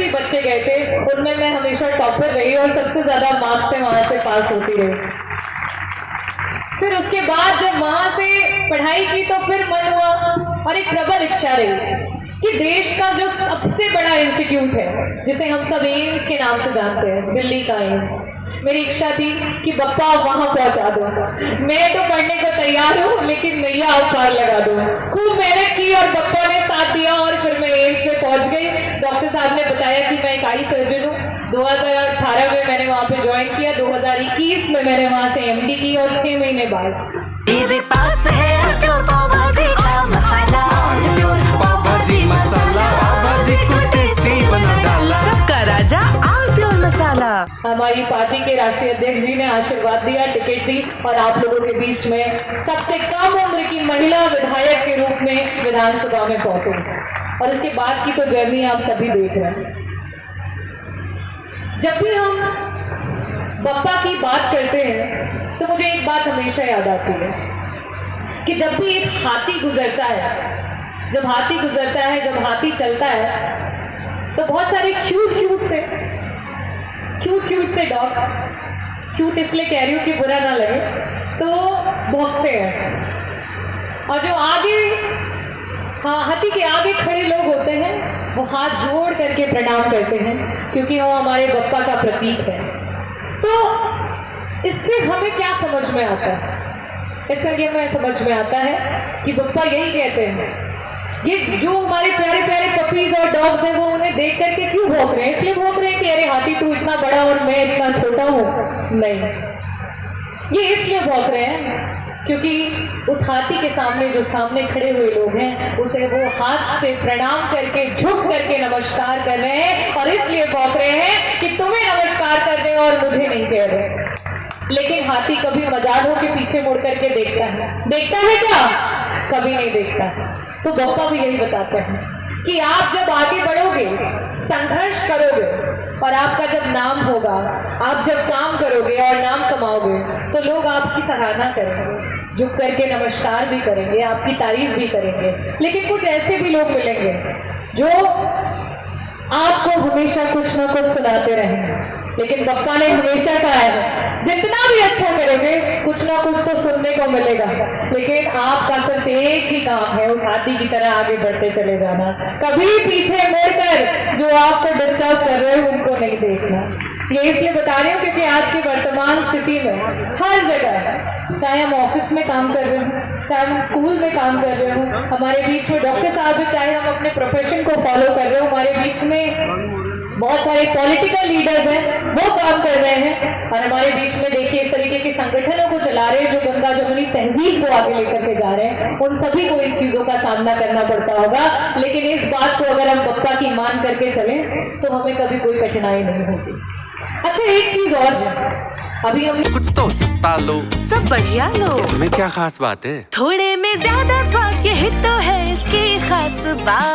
भी बच्चे गए थे उनमें मैं हमेशा टॉपर रही और सबसे ज्यादा मार्क्स से वहां से पास होती रही। फिर उसके बाद जब वहां से पढ़ाई की तो फिर मन हुआ और एक प्रबल इच्छा रही कि देश का जो सबसे बड़ा इंस्टीट्यूट है जिसे हम सब एम्स के नाम से जानते हैं, दिल्ली का एम्स, मेरी इच्छा थी कि बप्पा वहां पहुंचा दो। मैं तो पढ़ने को तैयार हूँ लेकिन नैया आप पार लगा दो। खूब मेहनत की और बप्पा ने साथ दिया और फिर मैं एम्स में पहुंच गई। डॉक्टर साहब ने बताया कि मैं एक आई सर्जन हूँ। 2018 में मैंने वहां पे ज्वाइन किया, 2021 में मैंने वहां से एमडी की और 6 महीने बाद मेरे पास है प्योर पाव भाजी का मसाला, प्योर पाव भाजी मसाला, पाव भाजी को टेस्टी बना डाला, सबका राजा और प्योर मसाला। हमारी पार्टी के राष्ट्रीय अध्यक्ष जी ने आशीर्वाद दिया, टिकट दी और आप लोगों के बीच में सबसे कम उम्र की महिला विधायक के रूप में विधानसभा में पहुंचे। और इसके बाद की तो जर्नी आप सभी देख रहे हैं। जब भी हम बप्पा की बात करते हैं तो मुझे एक बात हमेशा याद आती है कि जब भी एक हाथी गुजरता है, जब हाथी गुजरता है, जब हाथी चलता है तो बहुत सारे क्यूट क्यूट से डॉग, क्यूट इसलिए कह रही हूँ कि बुरा ना लगे, तो भौंकते हैं। और जो आगे, हाँ, हाथी के आगे खड़े लोग होते हैं वो हाथ जोड़ करके प्रणाम करते हैं क्योंकि वो हमारे बप्पा का प्रतीक है। तो इससे हमें क्या समझ में आता है? इससे हमें समझ में आता है कि बप्पा यही कहते हैं, ये जो हमारे प्यारे प्यारे पपीज और डॉग्स हैं वो उन्हें देख करके क्यों भौंक रहे हैं? इसलिए भौंक रहे हैं कि अरे हाथी तू इतना बड़ा और मैं इतना छोटा हूँ? नहीं, ये इसलिए भौंक रहे हैं क्योंकि उस हाथी के सामने जो सामने खड़े हुए लोग हैं उसे वो हाथ से प्रणाम करके झुक करके नमस्कार कर रहे हैं और इसलिए भौंक रहे हैं कि तुम्हें नमस्कार कर रहे और मुझे नहीं कह रहे। लेकिन हाथी कभी मजाल हो के पीछे मुड़ करके देखता है क्या? कभी नहीं देखता। तो बप्पा भी यही बताते हैं कि आप जब आगे बढ़ोगे, संघर्ष करोगे और आपका जब नाम होगा, आप जब काम करोगे और नाम कमाओगे तो लोग आपकी सराहना करेंगे, झुक करके नमस्कार भी करेंगे, आपकी तारीफ भी करेंगे। लेकिन कुछ ऐसे भी लोग मिलेंगे जो आपको हमेशा कुछ ना कुछ सुनाते रहेंगे। लेकिन बप्पा ने हमेशा कहा है जितना भी अच्छा करोगे कुछ ना कुछ तो सुनने को मिलेगा, लेकिन आपका सिर्फ एक ही काम है, उस हाथी की तरह आगे बढ़ते चले जाना। कभी पीछे मुड़कर जो आपको डिस्टर्ब कर रहे हैं उनको नहीं देखना। ये इसलिए बता रही हूँ क्योंकि आज की वर्तमान स्थिति में हर जगह, चाहे हम ऑफिस में काम कर रहे हो, चाहे हम स्कूल में काम कर रहे हो, हमारे बीच में डॉक्टर साहब हैं, चाहे हम अपने प्रोफेशन को फॉलो कर रहे हो, हमारे बीच में बहुत सारे पॉलिटिकल लीडर्स हैं वो काम कर रहे हैं और हमारे बीच में देखिए इस तरीके के संगठनों को चला रहे हैं जो गंगा जमुनी तहजीब को आगे लेकर के जा रहे हैं। उन सभी को इन चीजों का सामना करना पड़ता होगा, लेकिन इस बात को अगर हम बप्पा की मान करके चलें तो हमें कभी कोई कठिनाई नहीं होगी। अच्छा, एक चीज और है, अभी हमने कुछ तो सस्ता लो, सब बढ़िया लो, इसमें क्या खास बात है? थोड़े में ज्यादा स्वाद, यही तो है इसकी खास बात।